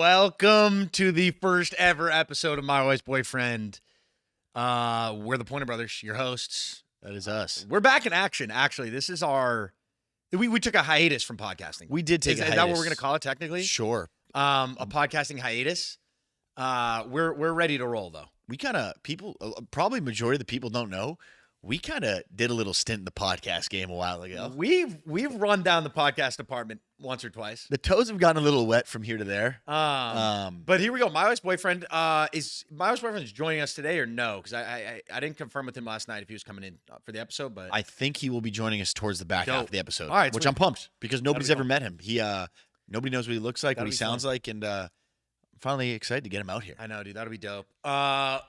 Welcome to the first ever episode of My Wife's Boyfriend. We're the Pointer Brothers, your hosts. That is us. We're back in action, actually. This is our... We took a hiatus from podcasting. We did take a hiatus. Is that what we're going to call it, technically? Sure. A podcasting hiatus. We're ready to roll, though. We kind of, probably majority of the people don't know, we kind of did a little stint in the podcast game a while ago. We've run down the podcast department once or twice. The toes have gotten a little wet from here to there. But here we go. My Wife's Boyfriend is joining us today or no? Because I didn't confirm with him last night if he was coming in for the episode. But I think he will be joining us towards the back half of the episode. All right, which I'm pumped because nobody's ever met him. Nobody knows what he looks like, what he sounds like, and I'm finally excited to get him out here. I know, dude. That'll be dope. All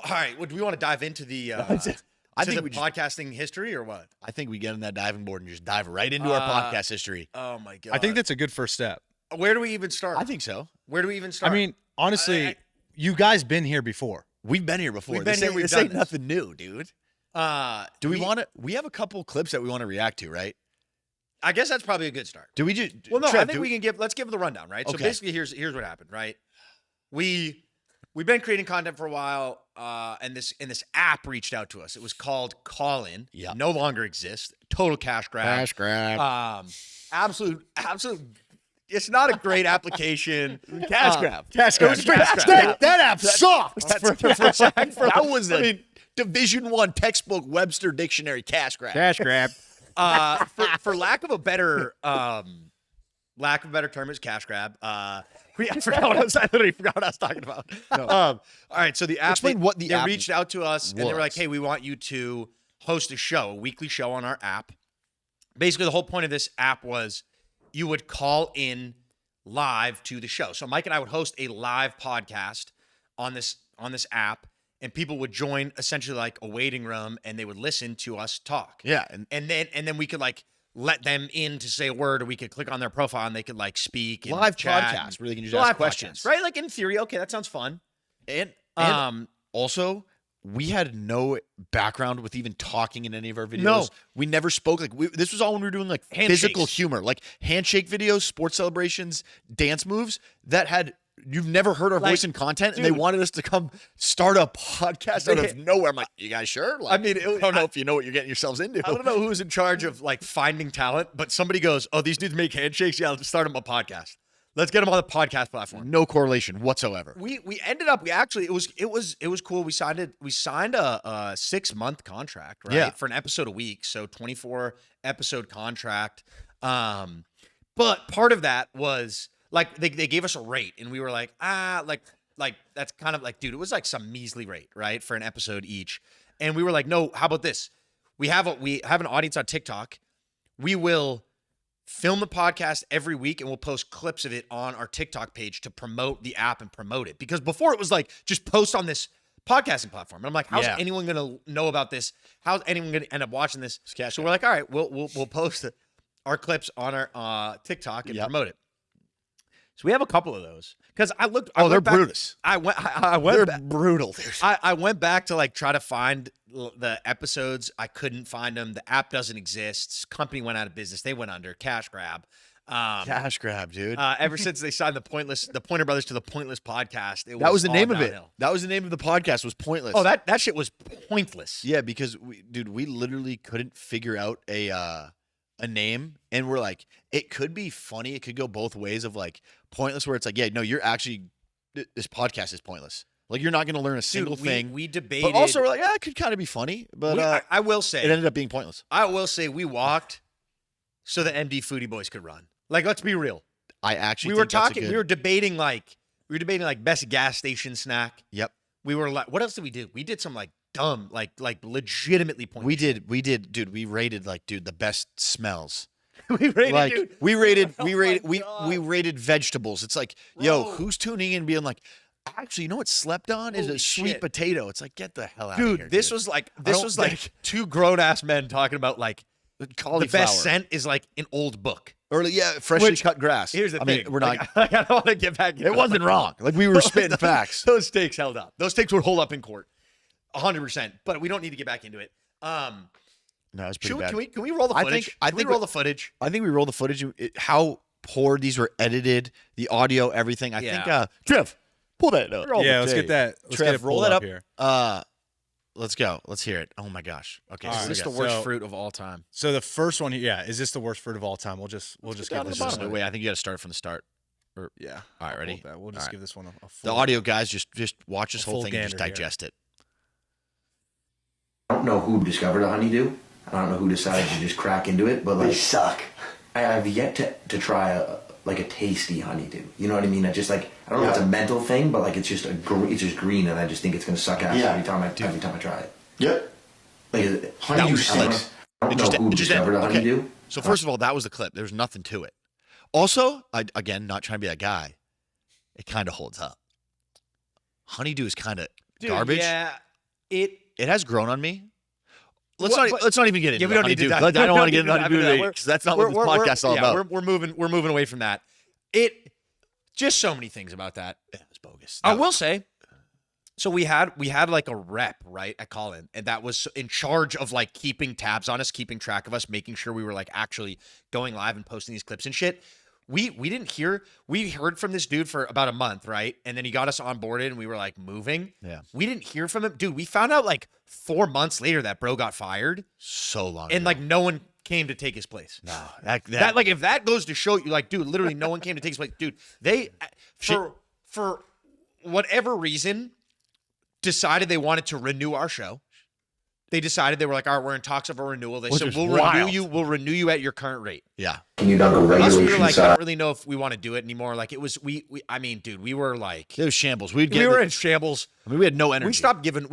right. Well, do we want to dive into the podcasting history or what? I think we get on that diving board and just dive right into our podcast history. Oh my god! I think that's a good first step. Where do we even start? I think so. Where do we even start? I mean, honestly, you guys been here before. We've been here before. This ain't nothing new, dude. Do we want to? We have a couple clips that we want to react to, right? I guess that's probably a good start. Do we just? Well, no. Trev, I think we can give. Let's give the rundown, right? Okay. So basically, here's what happened, right? We've been creating content for a while, and this app reached out to us. It was called Call In. Yeah. No longer exists. Total cash grab. Cash grab. Absolute. It's not a great application. Cash grab. Cash grab. That app sucked. That was a Division I textbook Webster dictionary cash grab. Cash grab. For lack of a better term, it's cash grab. I literally forgot what I was talking about. No. All right, so the app. Explain what the they app reached out to us and they were was. like, "Hey, we want you to host a weekly show on our app." Basically, the whole point of this app was you would call in live to the show. So Mike and I would host a live podcast on this app, and people would join essentially like a waiting room, and they would listen to us talk. Yeah, and then we could like let them in to say a word, or we could click on their profile and they could like speak and live chat podcast where they can just live ask questions, podcast, right? Like in theory, okay, that sounds fun. And also, we had no background with even talking in any of our videos. No. We never spoke. This was all when we were doing like physical humor, like handshake videos, sports celebrations, dance moves that had. You've never heard our voice in content, and they wanted us to come start a podcast out of nowhere. I'm like, you guys sure? Like, I mean, I don't know if you know what you're getting yourselves into. I don't know who's in charge of like finding talent, but somebody goes, "Oh, these dudes make handshakes. Yeah, let's start them a podcast. Let's get them on the podcast platform." No correlation whatsoever. We ended up. It was cool. We signed a 6-month contract, right? Yeah. For an episode a week, so 24 episode contract. But part of that was like they gave us a rate, and we were like, like that's kind of like, dude, it was like some measly rate, right, for an episode each. And we were like, no, how about this? We have an audience on TikTok. We will film the podcast every week, and we'll post clips of it on our TikTok page to promote the app and promote it. Because before it was like, just post on this podcasting platform. And I'm like, how's anyone going to know about this? How's anyone going to end up watching this? So we're like, all right, we'll post our clips on our TikTok and promote it. So we have a couple of those because they're Brutus. They're brutal. Dude. I went back to like try to find the episodes. I couldn't find them. The app doesn't exist. Company went out of business. They went under. Cash grab. Cash grab, dude. Ever since they signed the Pointer Brothers to the Pointless podcast, that was the name of it. Downhill. That was the name of the podcast. Was Pointless. Oh, that shit was pointless. Yeah, because we literally couldn't figure out a name, and we're like, it could be funny. It could go both ways of like pointless, where it's like, yeah, no, you're actually this podcast is pointless. Like you're not going to learn a single thing. We debated, but also we're like, it could kind of be funny. But I will say it ended up being pointless. I will say we walked so the MD Foodie Boys could run. Like, let's be real. I actually we were debating like best gas station snack. Yep. We were like, what else did we do? We did some like dumb, like legitimately pointless. We did, dude. We rated like, dude, the best smells. we rated, like, dude. We rated God. we rated vegetables. It's like, yo, who's tuning in and being like, actually, you know what slept on is a sweet potato. It's like, get the hell out of here, This was like two grown ass men talking about like cauliflower. The best scent is like an old book. Or freshly cut grass. Here's the thing. Mean, we're not. Like, I don't want to get back. It wasn't wrong. Like we were spitting facts. Those takes held up. Those takes would hold up in court, 100%. But we don't need to get back into it. No, it's pretty bad. Can we roll the footage? I think we roll the footage. I think we roll the footage. How poured. These were edited. The audio, everything. I Yeah. think. Trev, pull that up. Yeah, let's get that. Let's Trev, get it roll pulled that up. here. Let's go. Let's hear it. Oh my gosh. Okay. All so Is right. this we the got- worst So- fruit of all time? So the first one, yeah, is this the worst fruit of all time? We'll just down give to this the one. bottom. Wait, I think you got to start from the start. Yeah. All right, ready? Hold that. We'll just All right. give this one a The full. audio guys, just watch this A whole full thing and just gander here. digest it. I don't know who discovered a honeydew. I don't know who decided to just crack into it, but They like suck. I have yet to try a tasty honeydew. You know what I mean? I just like I don't know if it's a mental thing, but like it's just it's just green, and I just think it's gonna suck ass Yeah. every time I try it. Yep. Like is it, Honeydew I stinks. don't know who discovered a okay. honeydew. So first of all, that was the clip. There was nothing to it. Also, again, not trying to be that guy. It kind of holds up. Honeydew is kind of garbage. Yeah, it. It has grown on me. Let's Well, not even get into Yeah, we the don't need to. honeydew. dive- I don't want to get we into don't need to dive honeydew that. because that's not what this podcast is all about. We're moving away from that. It just so many things about that. Yeah, it's bogus. I will say. So we had like a rep, right, at Colin, and that was in charge of like keeping tabs on us, keeping track of us, making sure we were like actually going live and posting these clips and shit. We heard from this dude for about a month, right? And then he got us onboarded and we were like moving. Yeah. We didn't hear from him. Dude, we found out like 4 months later that bro got fired So long. and ago. like no one came to take his place. no, that That like if that goes to show you, like, dude, literally no one came to take his place. Dude, they for whatever reason decided they wanted to renew our show. They decided they were like, all right, we're in talks of a renewal. They Which said is we'll wild. renew you at your current rate. yeah. Can you dunk a Us, we were regulation like, I size? don't really know if we want to do it anymore. Like it was we I mean, dude, we were like It was shambles. We'd get. we were in shambles. I mean, we had no energy. We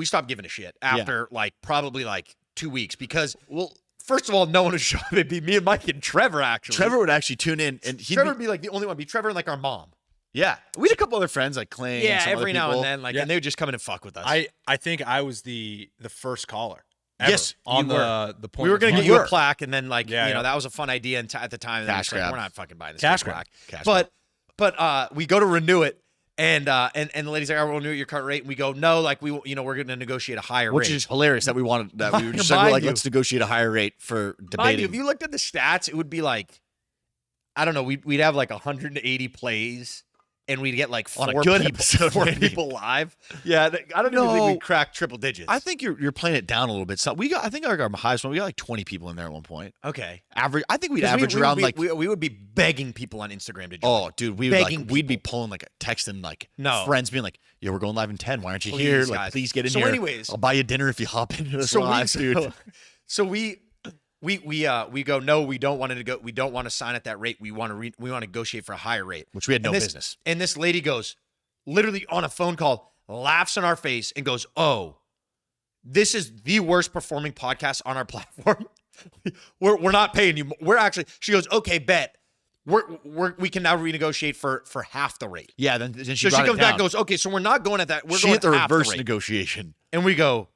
stopped giving a shit after like probably like 2 weeks because first of all, no one was showing. It'd be me and Mike and Trevor actually. Trevor would actually tune in, and he'd Trevor would be like the only one. Be Trevor and like our mom. yeah. We had a couple other friends like Clay. and Yeah, some other every now people. and then, like, Yeah. and they would just come in and fuck with us. I think I was the first caller. Ever Yes, on you were. the point. we were going gonna to get you a plaque, and then like Yeah, you know yeah. that was a fun idea at the time. And then Cash it's like, grab. we're not fucking buying this Cash plaque. grab. But we go to renew it, and the lady's like, "I will renew at your current rate." And we go, "No, like we're going to negotiate a higher Which rate." is hilarious that we wanted that we were just like, Mind we're like you. let's negotiate a higher rate for Mind debating. you, if you looked at the stats, it would be like, I don't know, we'd have like 180 plays, and we'd get like On a four good people, episode, four maybe. people live. Yeah, I don't even No. think we'd crack triple digits. I think you're playing it down a little bit. So I think our highest one, we got like 20 people in there at one point. okay. Average. I think we'd 'Cause average we would around be- like. we would be begging people on Instagram to join. Oh, dude, we would begging like we'd be people. pulling like texting like No. friends being like, "Yeah, we're going live in 10. Why aren't you Please, here? guys. Like, please get in So here. anyways- I'll buy you dinner if you hop into this live, dude." So we go, no, we don't want to go. We don't want to sign at that rate. We want to negotiate for a higher rate. Which we had no And this- business. And this lady goes, literally on a phone call, laughs in our face and goes, "Oh, this is the worst performing podcast on our platform. we're not paying you. We're actually." She goes, "Okay, bet. We can now renegotiate for half the rate." Yeah, then she So she brought it comes back, down. and goes, "Okay, so we're not going at that. We're she going hit the half reverse rate." negotiation. And we go,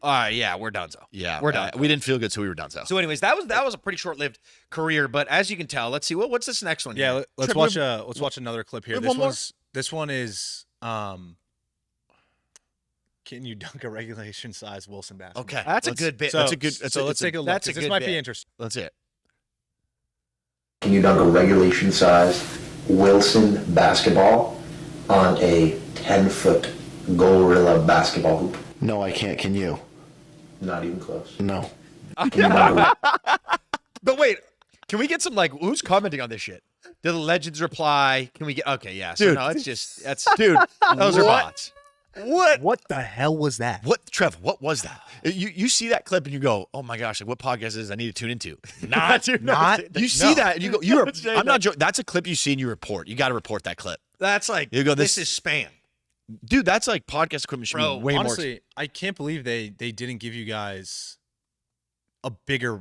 yeah, we're done. So Yeah, we're done. we didn't feel good, so we were done. So, anyways, that was a pretty short-lived career. But as you can tell, let's see what's this next one. Yeah, here? let's watch another clip here. we have one more? This one is can you dunk a regulation size Wilson basketball? Okay, That's a let's- good bit. So, That's a good. let's take a look. that's a 'cause this good might bit. be interesting. Let's see it. Can you dunk a regulation size Wilson basketball on a 10-foot Gorilla basketball hoop? No, I can't. Can you? Not even close. No. Can you dunk a But wait, can we get some like who's commenting on this shit? Do the legends reply? Can we get okay? Yeah, so Dude. no, it's just that's Dude, those are what? bots. What the hell was that? What, Trev? What was that? You see that clip and you go, "Oh my gosh! Like, what podcast is this I need to tune into?" Not. You see that and you go, "You're." I'm not joking. That's a clip you see and you report. You got to report that clip, That's like You go, this this- is spam. dude. That's like podcast equipment should Bro, be way Honestly, I can't believe they didn't give you guys a bigger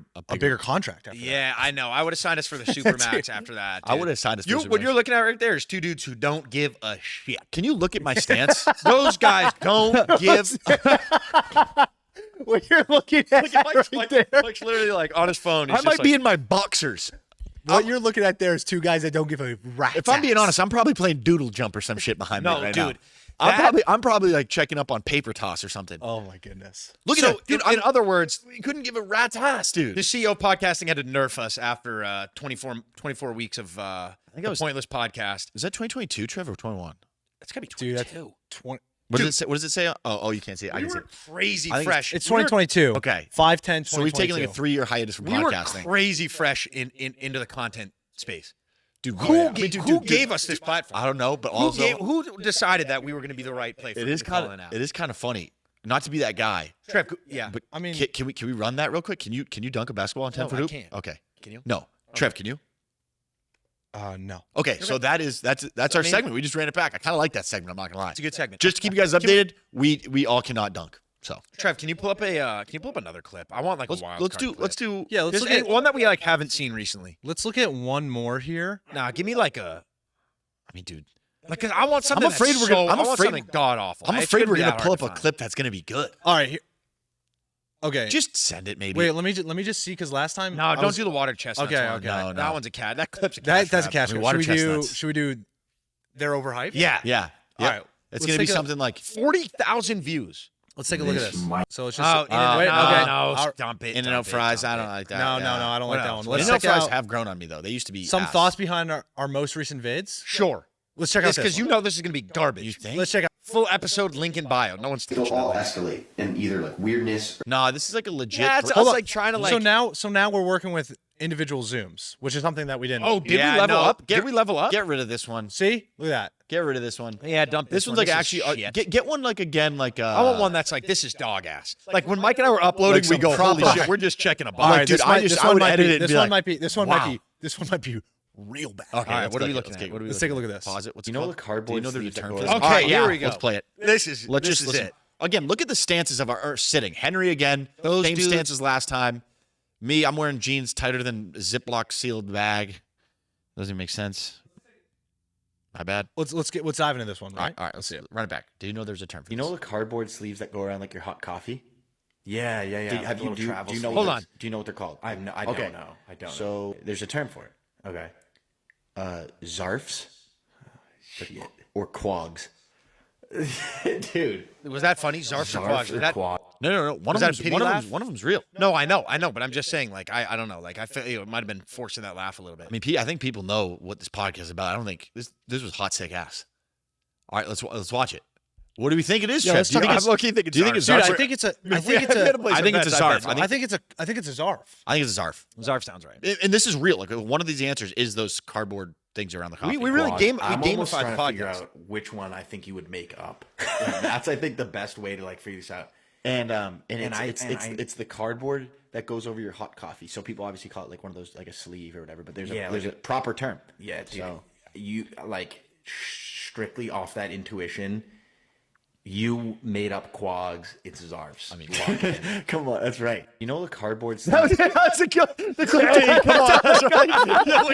contract after that. Yeah, I know. I would have signed us for the Supermax after that. more. I dude. would have signed us. You, for what you're Supermax. looking at right there is two dudes who don't give a shit. Can you look at my stance? Those guys don't give. What you're looking at, Mike's literally like on his phone. I might be in my boxers. what you're looking at there is two guys that don't give a rat's If I'm being ass. honest, I'm probably playing Doodle Jump or some shit behind me No, right dude. now. I'm probably like checking up on paper toss or something. Oh my goodness. Look So, at that, dude. in other words, We couldn't give a rat's ass, dude. the CEO of podcasting had to nerf us after 24 weeks of think it was- pointless podcast. Is that 2022, Trevor, or 21? That's gotta be Dude, 22. that's 20. What does it say? What does it say? Oh, you can't see it. I We can see were it. crazy I think fresh. It's We were- 2022. Okay. 5/10. So we've taken like a 3-year hiatus from We were podcasting. crazy fresh into the content space. Dude, Who, dude, who gave us this platform? I don't know, but Who, also who decided that we were going to be the right place? it is kind of funny. Not to be that guy, Trev, yeah. but I mean- can we run that real quick? Can you dunk a basketball on 10 No, foot I hoop? can't. Okay. Can you? No. Trev, can you? No. Okay, so that's our segment. We just ran it back. I kind of like that segment. I'm not gonna lie. It's a good segment. Just to keep you guys updated, we all cannot dunk. So Trev, can you pull up another clip? I want like let's a wild let's card do clip. let's do Yeah, let's Just look at one that we like haven't seen recently. let's look at one more here. Nah, give me like a I mean, dude, like 'cause I want something. afraid that's we're gonna- so- I'm I want afraid- something god awful. I'm It's afraid we're be gonna that pull hard up to a find. clip that's gonna be good. All right. Here. Okay. Just send it, maybe. wait. Let me just see because last time. No, I don't was- do the water chestnuts. Okay, one. okay. No, That no. one's a cat. That clip's a That's cash a grab. cash grab. water Should we do? chestnuts. Should we do? They're overhyped. Yeah, Yeah. All Yeah. right. It's Let's gonna be take a- something like 40,000 views. Let's take a look at This this. might- So it's just. Oh, wait, no, okay. no, dump it. In-N-Out dump it, fries. dump I it. don't like that. No, yeah. I don't What like that else? one. Let's In-N-Out check fries out have grown on me though. They used to be some ass. thoughts behind our most recent vids. Sure. Let's check out this. Because you one. know this is gonna be garbage. You think? Let's check out. Full episode link in bio. No one's It'll touching all that. escalate in either like weirdness. No, this is like a legit. Yeah, it's Hold us on. like trying to like. So now we're working with individual zooms, which is something that we didn't. Oh, did Yeah, we level no, up? get- Did we level up? Get rid of this one. see, look at that. Get rid of this one. Yeah, dump This one's one. like This is actually shit. get one like again like I want one that's like this is dog ass. Like when Mike and I were uploading, Like we some go, holy proper- shit, we're just checking a box. All like, right, dude, this I might- just- this I one would might edit be- it and This be one like, might be. This one wow. might be. This one might be real bad. Okay, All right, let's what are we take it, looking let's at? take it. What are we Let's looking take a look at this. Pause it. What's You it know called? the cardboard Do you know there's a sleeves that term go for around- this? Okay, All here yeah, we go. Let's play it. This is Let's this just is listen. it. Again, look at the stances of our sitting. Henry again. Those Same dudes- stances last time. Me, I'm wearing jeans tighter than a Ziploc sealed bag. Doesn't even make sense. My bad. Let's dive into this one. Right. All right. Let's see it. Run it back. Do you know there's a term for You this? know the cardboard sleeves that go around like your hot coffee? Yeah. Do, have like you, little do, you- travel do you know? sleeves. Hold what on. they're- Do you know what they're called? I Okay. don't know. I don't know. So there's a term for it. Okay. Zarfs Shit. or quags. Dude. Was that funny? Zarf or Quag? Zarf Was or that- quad. No. One Was of that a them's pity one of laugh? them's one of them's real. No, I know, but I'm just saying, like, I don't know, like, I feel it might have been forcing that laugh a little bit. I mean, I think people know what this podcast is about. I don't think this was hot sick ass. All right, let's watch it. What do we think it is, Yeah, Trev? let's Do you talk think about- it's- I'm low-key thinking do you think it's Dude, Zarf? I think it's a. I we think it's had a. to play I some think it's a bets, Zarf. bet. I think it's a. I think it's a Zarf. I think it's a Zarf. Zarf sounds right. And this is real. Like one of these answers is those cardboard things around the coffee. We really Quad. we I'm almost gamified trying the to figure podcast. out which one I think you would make up. That's I think the best way to like figure this out. And it's it's the cardboard that goes over your hot coffee. So people obviously call it like one of those like a sleeve or whatever. But there's Yeah, there's like a proper term. Yeah, dude. So You like strictly off that intuition. You made up quags. It's Zarfs. I mean, come on, that's right. You know the cardboard That's sleeves. the clip. Come on, that's right.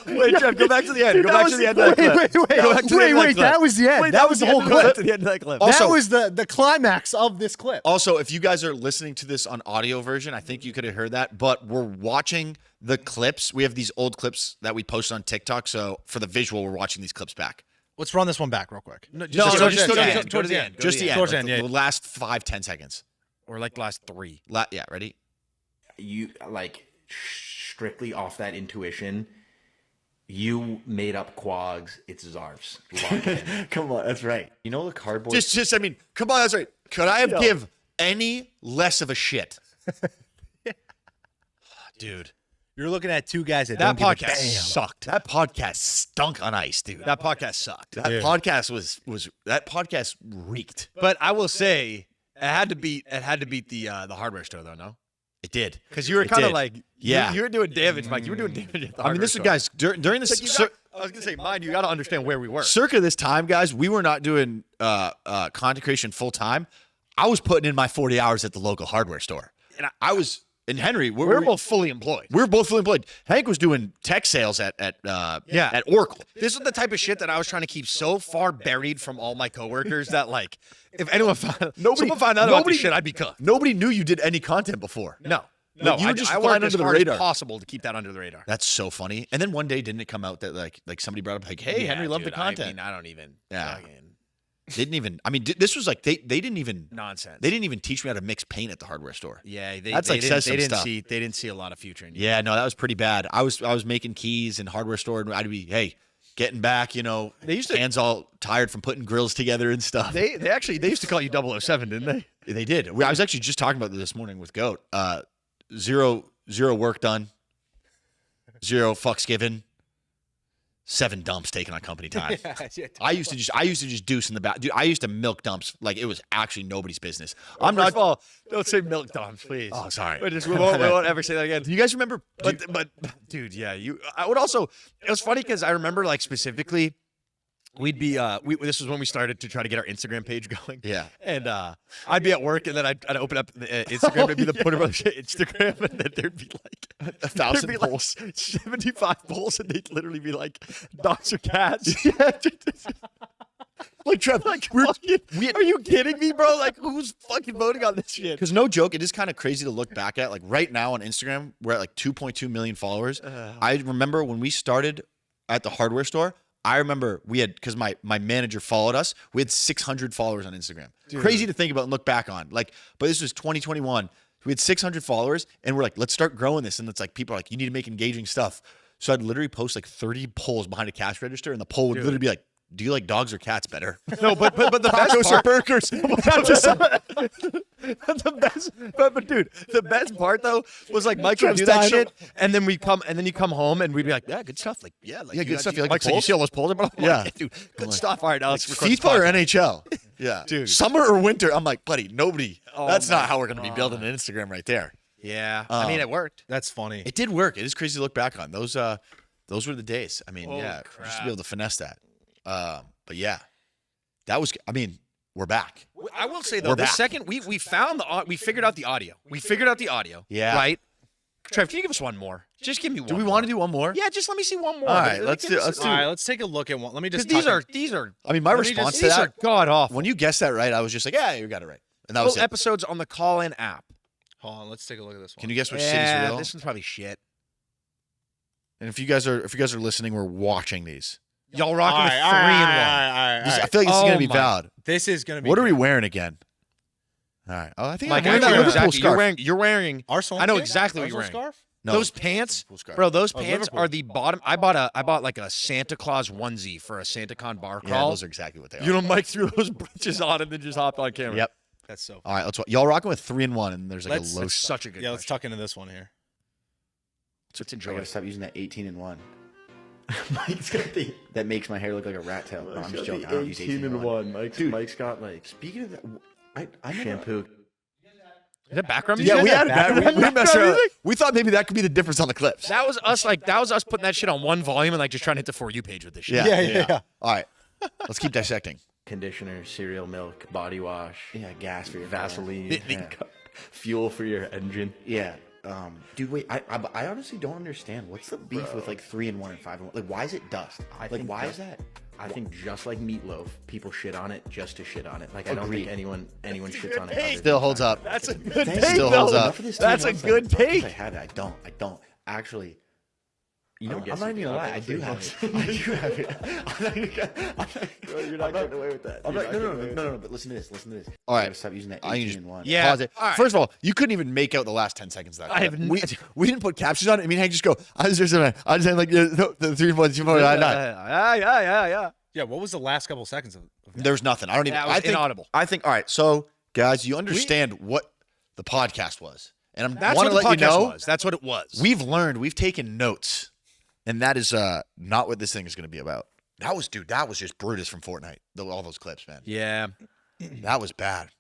Wait, Trev, go back to the end. Go back to the end of that clip. Go back to the end of that clip. That was the end. Wait, that was the whole clip. To the end of that clip. That Also, was the climax of this clip. Also, if you guys are listening to this on audio version, I think you could have heard that, but we're watching the clips. We have these old clips that we post on TikTok, so for the visual, we're watching these clips back. Let's run this one back real quick. No, Just go go to to the the end. end. Go to the end. Just the end. Towards like the end, yeah. the last 5-10 seconds. Or like last 3. Yeah, ready? you like strictly off that intuition. You made up quags. It's Zarfs. Lock in. Come on, that's right. You know the cardboard. I mean, come on, that's right. Could I have give any less of a shit? Dude. You're looking at two guys that That don't give a podcast damn. Sucked. That podcast stunk on ice, dude. That podcast sucked. That podcast was that podcast reeked. But I will say it had to beat the hardware store though, no? It did. Because you were It kind of did. like Yeah. you were doing damage, Mike. You were doing damage at the I mean, this is guys during this I was gonna say, mind you, got to understand where we were. circa this time, guys. We were not doing content creation full time. I was putting in my 40 hours at the local hardware store, and I was. And Henry, We were both fully employed. we were both fully employed. Hank was doing tech sales at Oracle. This is the type of shit that I was trying to keep so far buried from all my coworkers that if anyone found someone found out about this shit, I'd be cooked. Nobody knew you did any content before. No. No, you were just I flying worked under as the hard as radar. possible to keep that under the radar. That's so funny. And then one day, didn't it come out that like somebody brought up like, "Hey, Yeah, Henry loved the dude, content." I don't even. Yeah. fucking Didn't even. I mean, this was like they didn't even. nonsense. They didn't even teach me how to mix paint at the hardware store. Yeah, That's like says some stuff. They didn't see a lot of future in you. Yeah, no, that was pretty bad. I was making keys in hardware store, and I'd be getting back. They used to- hands all tired from putting grills together and stuff. They used to call you 007, didn't they? They did. I was actually just talking about this morning with Goat. Zero work done. 0 fucks given. 7 dumps taken on company time. I used to just deuce in the back. Dude, I used to milk dumps like it was actually nobody's business. I'm First not. of all, don't say milk dumps, please. Oh, sorry. We won't ever say that again. Do you guys remember? But dude, yeah, I would also. It was funny because I remember like specifically, we'd be this was when we started to try to get our Instagram page going. Yeah. And I'd be at work and then I'd open up the Instagram, it'd be the Porter Brothers Instagram, and then there'd be like 1,000 there'd be polls. like 75 polls, and they'd literally be like dogs or cats. Like Trev, Are you kidding me, bro? Like, who's fucking voting on this shit? because no joke, it is kind of crazy to look back at. Like right now on Instagram, we're at like 2.2 million followers. I remember when we started at the hardware store. I remember we had, because my manager followed us, we had 600 followers on Instagram. Crazy to think about and look back on. Like, but this was 2021. We had 600 followers, and we're like, let's start growing this. And it's like, people are like, you need to make engaging stuff. So I'd literally post like 30 polls behind a cash register, and the poll would literally be like, do you like dogs or cats better? No, but the best Tacos part, or burgers? the best, but dude, the best part though was like Mike would do that shit, and then you come home, and we'd be like, yeah, good stuff, like good stuff. You like Mike's the like, you polls? see all those polls? I'm like, Yeah. dude, good stuff. All right, now let's record this FIFA or podcast. NHL? Yeah. Dude. Summer or winter? I'm like, buddy, nobody. Oh That's my not how we're going to be building an Instagram right there. Yeah, I mean, it worked. That's funny. It did work. It is crazy to look back on. Those were the days. I mean, Holy just to crap. be able to finesse that. But yeah, that was, I mean, we're back. I will say though, We're the back. second we found we figured out the audio. We figured out the audio. Yeah. Right. Trev, can you give us one more? Just give me one. Do we more. want to do one more? Yeah, just let me see one more. All right, let's do. All right, let's take a look at one. Let me just. Because tuck these are. I mean, my let me response just- to these that, are god awful. when you guessed that right, I was just like, yeah, you got it right. And that was Full it. episodes on the call-in app. Hold on, let's take a look at this one. Can you guess which Yeah, city's real? this one's probably shit. And if you guys are listening, we're watching these. Y'all rocking with 3 and 1. I feel like this is Oh gonna be my- valid. This is gonna be. What are we wearing again? All right. Oh, I think Mike, I'm wearing that actually, Liverpool exactly, scarf. you're wearing. Arsenal? I know kit? exactly what you're Arsenal wearing. Scarf? No, Those pants, Liverpool scarf. bro. Those Oh, pants Liverpool. are the bottom. I bought like a Santa Claus onesie for a Santa Con bar Yeah, crawl. those are exactly what they are. You know, Mike threw those britches on and then just hopped on camera. Yep. That's so. All right, y'all rocking with 3 and 1, and there's like Let's- a low. That's such a good. Yeah, let's question. tuck into this one here. Let's I enjoy gotta it. stop using that 18 and 1. Mike's got the. That makes my hair look like a rat tail. No, I'm just joking. I don't use 18 and 1. Mike's got like Speaking of that, I never- shampoo. Is that background Yeah, music? we had that. We messed Background up. music? We thought maybe that could be the difference on the clips. That was us. Like that was us putting that shit on one volume and like just trying to hit the For You page with this shit. Yeah. All right, let's keep dissecting. Conditioner, cereal milk, body wash, Yeah, gas for your car. Vaseline, Yeah. fuel for your engine. Yeah. Dude, wait. I honestly don't understand. What's the beef with like 3 and 1 and 5 and 1? Like, why is it dust? Like, why is that? I think just like meatloaf, people shit on it just to shit on it. Like I don't Agreed. think anyone shits on it. other Still than holds fine. up. That's a good Thank take. Still though. holds up. Enough of this That's a 3 and 1 good stuff. take. I have it. I don't. Actually. You know, I'm I'm not even gonna lie. I do have it. I do have it. You're not getting away with that. I'm like, no. But listen to this. Listen to this. All I right. gotta stop using that I can 18 just- and 1. Yeah. Pause it. All right. First of all, you couldn't even make out the last 10 seconds of that. I clip. have n- we didn't put captions on it. I mean, Hank just go. I was just saying like the 3 and 1, 2, 4, 9, 9. Yeah. Yeah, what was the last couple seconds of that? There's nothing. I don't even. That was I think, inaudible. I think. All right. So guys, you understand what the podcast was, and I'm That's want what to the let you podcast know. was. That's what it was. We've learned. We've taken notes, and that is not what this thing is going to be about. That was just Brutus from Fortnite. All those clips, man. Yeah. That was bad.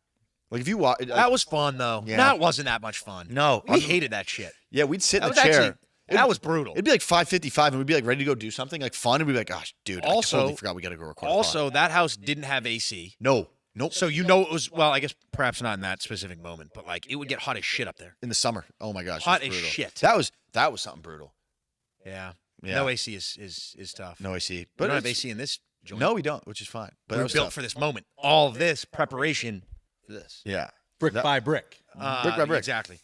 Like if you watch, That was fun though. Yeah. That wasn't that much fun. No, We hated that shit. yeah, we'd sit That in was the chair. actually that was brutal. It'd be like 5:55, and we'd be like ready to go do something like fun, and we'd be like, "Gosh, dude, I Also- totally forgot we got to go record." a pod." Also, that house didn't have AC. nope. So you know it was well, I guess perhaps not in that specific moment, but like it would get hot as shit up there. In the summer, oh my gosh, it Hot was as brutal. shit. That was something brutal. Yeah. Yeah. No AC is tough. No AC, We but don't have it's- AC in this joint. No, we don't, which is fine. But we it were was built tough. for this moment. All of this preparation for this. Yeah, Brick by brick. Brick by brick. Exactly.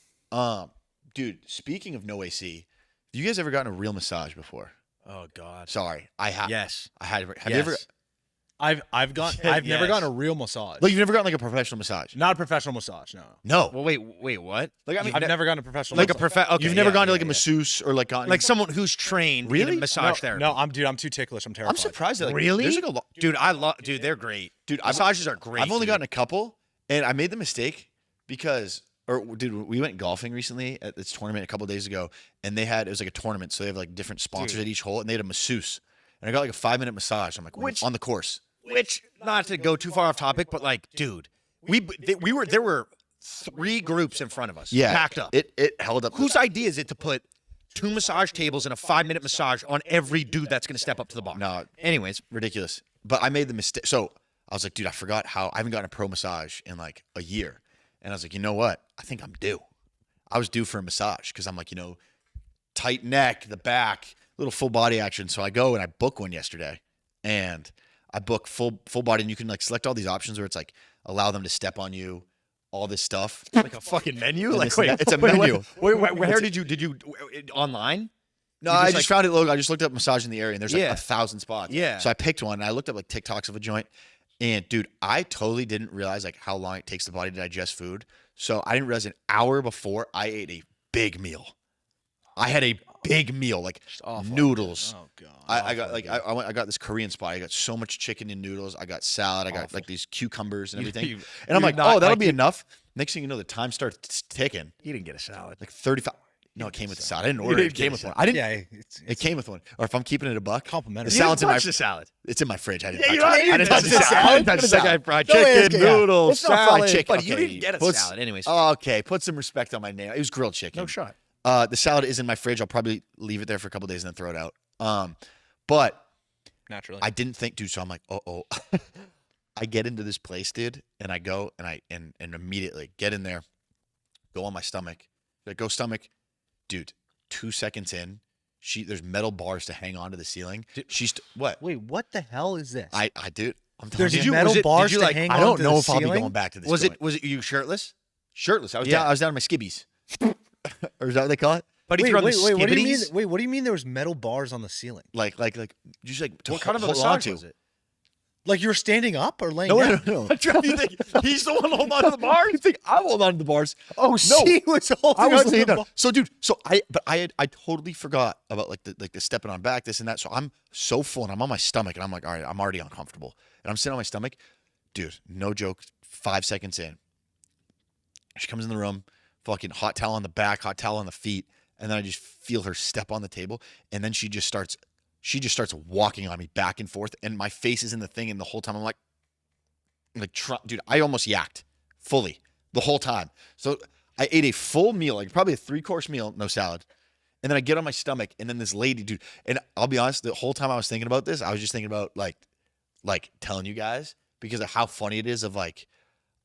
Dude, speaking of no AC, have you guys ever gotten a real massage before? Oh God. Sorry, I have. Yes. I had. Have you Yes. ever? I've never gotten a real massage. Like you've never gotten like a professional massage? Not a professional massage, no. No. Well, wait, what? Like I mean, I've never gotten a professional Like a massage. okay, you've never yeah, gone to yeah, like a yeah. masseuse or like gotten Like someone who's trained Really? in massage therapy. No, I'm too ticklish. I'm terrified. I'm surprised that like, Really? There's like a lot. Dude, dude, they're great. Dude, Massages are great. I've only dude. gotten a couple, and I made the mistake because, dude, we went golfing recently at this tournament a couple days ago, and it was like a tournament, so they have like different sponsors at each hole, and they had a masseuse, and I got like a 5-minute massage. I'm like, on the course. Which, not to go too far off topic, but like, dude, there were 3 groups in front of us, Yeah, packed up. It held up. Whose idea is it to put 2 massage tables and a 5-minute massage on every dude that's going to step up to the bar? No. Anyways, Ridiculous. But I made the mistake. So I was like, dude, I forgot how I haven't gotten a pro massage in like a year, and I was like, you know what? I think I'm due. I was due for a massage because I'm like, tight neck, the back, little full body action. So I go and I book one yesterday, and I book full body, and you can like select all these options where it's like allow them to step on you, all this stuff. like a fucking menu? And Like, it's a menu. Wait, where did you online? No, You I just, just like- found it logo. I just looked up massage in the area, and there's like Yeah. 1,000 spots. Yeah. So I picked one, and I looked up like TikToks of a joint, and dude, I totally didn't realize like how long it takes the body to digest food. So I didn't realize an hour before I ate a big meal. I had a big meal, like noodles. Oh god. I got like I got this Korean spot. I got so much chicken and noodles. I got salad. I got like these cucumbers and everything. And I'm like, oh, that'll be enough. Next thing you know, the time starts ticking. You didn't get a salad. Like 35. No, it came with the salad. I didn't order it. It came with one. I didn't. Yeah, It came with one. Or if I'm keeping it a buck, complimentary. The salad's in my. the salad. It's in my fridge. I didn't Yeah, touch it. you I didn't touch the salad. I didn't touch the salad. fried Don't ask chicken, me how. noodles, It's not fried salad. chicken. But you Okay, didn't get a put- salad, anyways. Okay, put some respect on my name. It was grilled chicken. No shot. The salad is in my fridge. I'll probably leave it there for a couple days and then throw it out. But Naturally. I didn't think, dude. So I'm like, I get into this place, dude, and I go and immediately get in there, go on my stomach, like go stomach, dude. 2 seconds in, there's metal bars to hang onto the ceiling. What? Wait, what the hell is this? I dude. I'm telling There's you. metal bars did you, to like- hang I don't onto know the if I'll be ceiling? going back to this. Was joint. it you shirtless? Shirtless? I was Yeah. down. I was down in my skibbies. Or is that what they call it? But Wait, he threw on wait, the wait, what do you mean? skibbities? Wait, what do you mean there was metal bars on the ceiling? Like just like to What kind of a hold on massage to. was it? Like you were standing up or laying No, down? no. You think he's the one holding on to the bar? You think I'm holding on to the bars? Oh, No. she was holding I was onto laying the down. bar. So, dude, I totally forgot about like the stepping on back, this and that. So I'm so full and I'm on my stomach and I'm like, all right, I'm already uncomfortable. And I'm sitting on my stomach, dude. No joke. 5 seconds in, she comes in the room, fucking hot towel on the back, hot towel on the feet, and then I just feel her step on the table, and then she just starts walking on me back and forth, and my face is in the thing, and the whole time I'm like, dude, I almost yacked fully the whole time. So I ate a full meal, like probably a 3-course meal, no salad. And then I get on my stomach, and then this lady, dude, and I'll be honest, the whole time I was thinking about this, I was just thinking about like telling you guys because of how funny it is of like,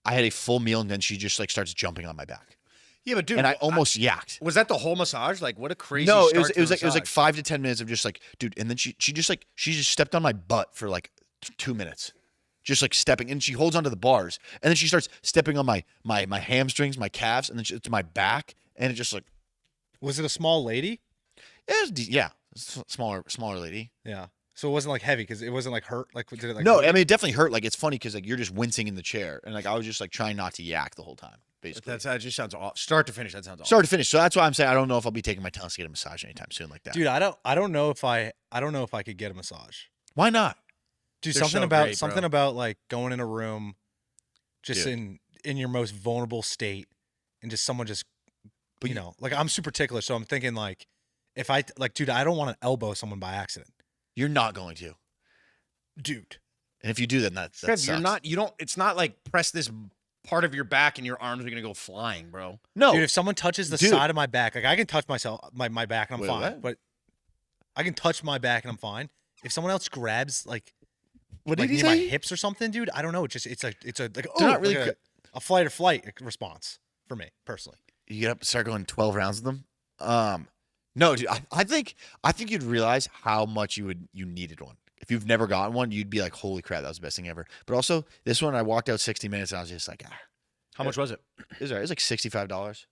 I had a full meal and then she just like starts jumping on my back. Yeah, but dude, And I almost yacked. was that the whole massage? Like, what a crazy. No, start it was to a like massage. 5 to 10 minutes of just like, dude, and then she just stepped on my butt for like 2 minutes. Just like stepping, and she holds onto the bars, and then she starts stepping on my hamstrings, my calves, and then it's my back, and it just like, Was it a small lady? smaller lady. Yeah. So it wasn't like heavy because it wasn't like hurt. Like did it like No, hurt? I mean it definitely hurt. Like it's funny because like you're just wincing in the chair, and like I was just like trying not to yak the whole time, basically. That just sounds off. Start to finish, that sounds off. Start to finish. So that's why I'm saying I don't know if I'll be taking my talents to get a massage anytime soon like that. Dude, I don't know if I could get a massage. Why not? Dude, They're something so about great, something bro. about like going in a room, just Dude. in your most vulnerable state, and just someone just, But you know, like I'm super ticklish, so I'm thinking like, if I like, dude, I don't want to elbow someone by accident, You're not going to. dude. And if you do, then that Trev, sucks. you're not. You don't. It's not like press this part of your back and your arms are gonna go flying, bro. No. Dude, if someone touches the Dude. side of my back, like I can touch myself, my back, and I'm Wait, fine. what? But I can touch my back and I'm fine. If someone else grabs like, What like did he near my say? hips or something, dude, I don't know. It's like They're not really like a flight or flight response for me personally. You get up and start going 12 rounds with them. No, dude. I think you'd realize how much you needed one. If you've never gotten one, you'd be like, holy crap, that was the best thing ever. But also, this one, I walked out 60 minutes and I was just like, How much was it? it was all right. It was like $65.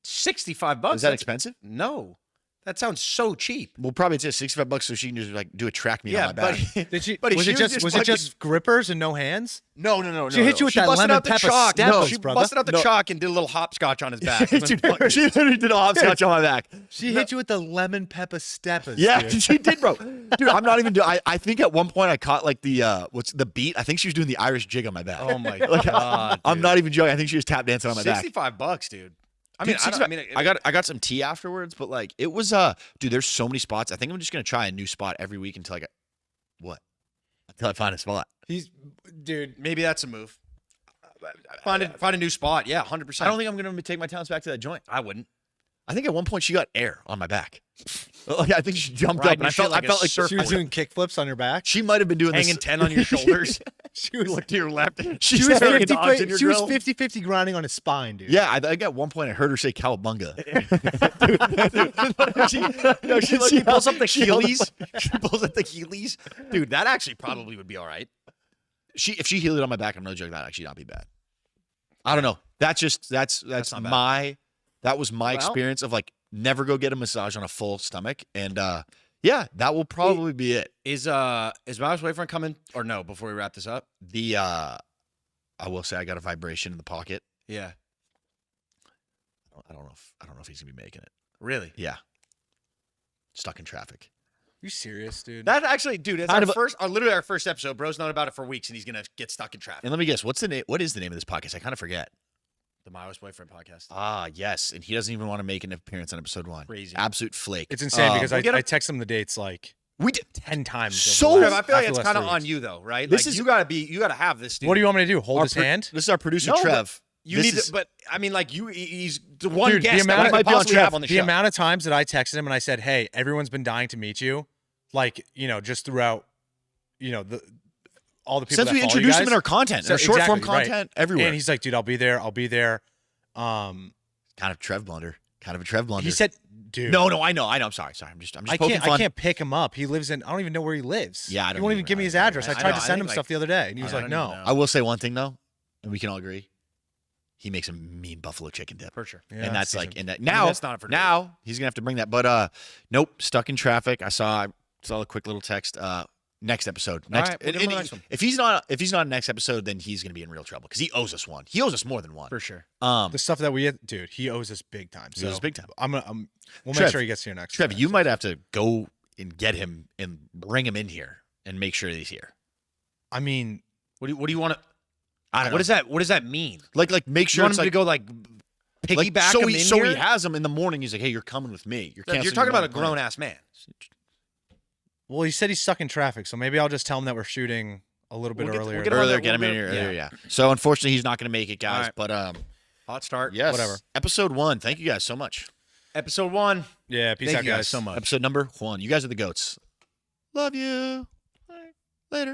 $65. Is that expensive? No, that sounds so cheap. Well, probably it's just $65 so she can just like do a track meet on my back. Did she? But was she it just was it just grippers and no hands? No. She hit you with She that busted lemon out the pepper chalk. steppers, She brother. busted out the chalk and did a little hopscotch on his back. Dude, she literally did a hopscotch on my back. She hit you with the lemon pepper steppers. Yeah, dude. she did, bro. Dude, I'm not even doing. I think at one point I caught like the what's the beat? I think she was doing the Irish jig on my back. Oh my Like, god! I'm not even joking. I think she was tap dancing on my back. $65, dude. I Dude, mean, I, don't- I mean, I got some tea afterwards, but like it was dude, there's so many spots. I think I'm just gonna try a new spot every week until I get what? Until I find a spot. Dude. maybe that's a move. Find a new spot. Yeah, 100%. I don't think I'm gonna take my talents back to that joint. I wouldn't. I think at one point she got air on my back. Like, I think she jumped Riding up and I your shit felt like a like She was doing kickflips on your back. she might have been doing Hanging this. 10 on your shoulders. She was Look to your left. she was hanging 50 odds in your she was grill. 50-50 grinding on his spine, dude. Yeah, I think at one point I heard her say cowabunga. She pulls up the Heelys. She pulls up the Heelys. Dude, that actually probably would be all right. If she healed it on my back, I'm no joke, that'd actually not be bad. I don't know. That's not bad. that was my experience of like never go get a massage on a full stomach. And yeah, that will probably be it. Is my wife's boyfriend coming or no? Before we wrap this up, I will say I got a vibration in the pocket. yeah, I don't know if he's gonna be making it. really. Yeah. Stuck in traffic. You serious, dude? That actually, dude, it's Kind our of a- first, literally our first episode. Bro's known about it for weeks, and he's gonna get stuck in traffic. And let me guess, what is the name of this podcast? I kind of forget. The My Wife's Boyfriend podcast. Ah, yes. And he doesn't even want to make an appearance on episode 1. Crazy. Absolute flake. It's insane because we'll get I him- text him the dates like We did 10 times. So- over the Trev, last- I feel like after it's the last kind of 3 on weeks. you though, right? This Like, is- you gotta have this. Dude. What do you want me to do? Hold his hand? This is our producer, No, but Trev. You This need is- to, but I mean, like he's the one Dude, the guest amount that of- we might could be on possibly Trev. have on the The show. amount of times that I texted him and I said, "Hey, everyone's been dying to meet you," like just throughout, all the people Since that we follow you introduced him guys. in our content, So- our short form exactly, right. content everywhere. And he's like, "Dude, I'll be there. I'll be there." kind of Trev blunder. Kind of a Trev blunder. He said, "Dude, No, I know. I'm sorry. I'm just poking fun. I can't pick him up. He lives in. I don't even know where he lives. Yeah, I he don't won't even either. give me his address. I I tried know, to I send think, him like- stuff the other day, and he was I like, don't "No." even know. I will say one thing though, and we can all agree. He makes a mean buffalo chicken dip. for sure. Yeah, and that's decent. like, and that, now, that's not for now he's gonna have to bring that. But nope, stuck in traffic. I saw a quick little text. Next episode. Next, right, we'll give him the next one. if he's not in next episode, then he's gonna be in real trouble because he owes us one. He owes us more than one. For sure. The stuff that we, dude, he owes us big time. He owes So us big time. we'll Trev, make sure he gets here next. Trev, you might have to go and get him and bring him in here and make sure he's here. I mean, What do you want to? I don't know. What does that mean? Like make You sure want it's him to like go like piggyback so him he in so here? he has him in the morning. He's like, hey, you're coming with me. You're You're canceling talking your about a morning plan. grown ass man. well, he said he's stuck in traffic, so maybe I'll just tell him that we're shooting a little bit We'll get- earlier. we'll get him on Earlier, that- get him we'll in get here him- earlier, yeah. So unfortunately, he's not going to make it, guys. All right. But Hot start. yes, Whatever. Episode 1. Thank you guys so much. Episode 1. Yeah, peace Thank out, you guys guys. so much. Episode number 1. You guys are the goats. Love you.